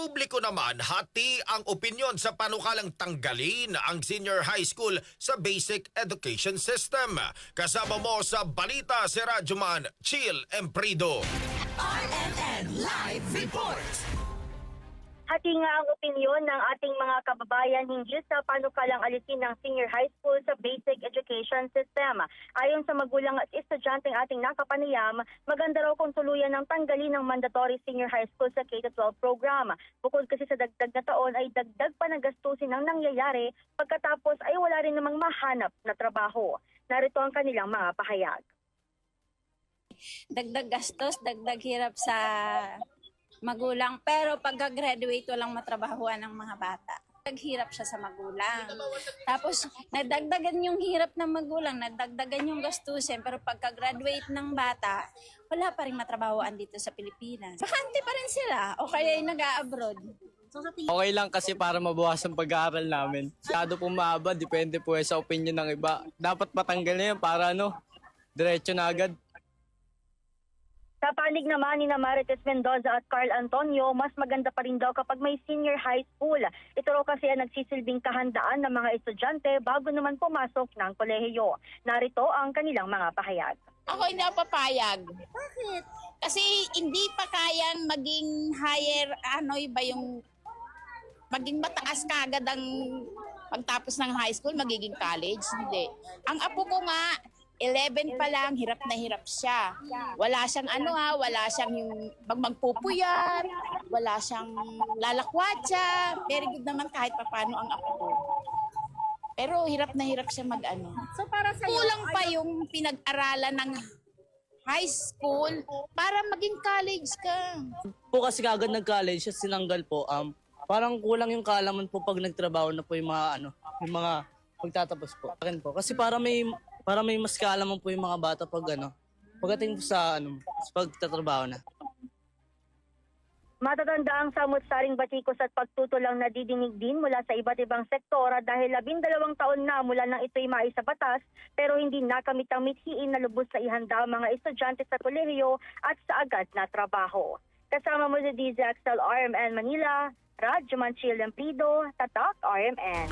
publiko naman, hati ang opinyon sa panukalang tanggalin ang senior high school sa basic education system. Kasama mo sa balita si Radyoman Chill Emprido. RNN Live Report. Hati nga ang opinyon ng ating mga kababayan hinggil sa panukalang alisin ng senior high school sa basic education system. Ayon sa magulang at estudyanteng ating nakapanayam, maganda raw kung tuluyan ng tanggalin ng mandatory senior high school sa K-12 program. Bukod kasi sa dagdag na taon ay dagdag pa na gastusin ang nangyayari, pagkatapos ay wala rin namang mahanap na trabaho. Narito ang kanilang mga pahayag. Dagdag gastos, dagdag hirap sa magulang, pero pagka-graduate walang matrabahuan ng mga bata. Naghirap siya sa magulang. Tapos nadagdagan yung hirap ng magulang, nadagdagan yung gastusin, pero pagka-graduate ng bata, wala pa rin matrabahuan dito sa Pilipinas. Bakante pa rin sila o kaya nag-a-abroad. Okay lang kasi para mabawasan pag-aaral namin. Masyado po mahaba, depende po sa opinion ng iba. Dapat patanggal na yan para diretso na agad. Sa panig naman ni Marites Mendoza at Carl Antonio, mas maganda pa rin daw kapag may senior high school. Ito raw kasi ang nagsisilbing kahandaan ng mga estudyante bago naman pumasok ng kolehiyo. Narito ang kanilang mga pahayag. Ako hindi ako papayag. Bakit? Kasi hindi pa kayang maging higher, maging mataas kagad ang pagtapos ng high school, magiging college. Hindi. Ang apo ko nga, 11 pa lang, hirap na hirap siya. Wala siyang wala siyang yung magpupuyat, wala siyang lalakwatsa. Very good naman kahit paano ang apo ko. Pero hirap na hirap siya So para sa Kulang pa yung pinag-aralan ng high school para maging college ka. Po kasi kagad nag-college, sinanggal po, parang kulang yung kaalaman po pag nagtrabaho na po yung mga pagtatapos po. Akin po. Kasi para may mas kaalaman po yung mga bata pagdating po sa pagtatrabaho na. Matatanda ang samut-saring batikos at pagtutulang nadidinig din mula sa iba't ibang sektora dahil 12 taon na mula nang ito'y maisa batas pero hindi nakamit ang mithiin na lubos na ihanda ang mga estudyante sa kolehiyo at sa agad na trabaho. Kasama mo sa DZXL RMN Manila, Radyoman Chill Emprido, Tatak RMN.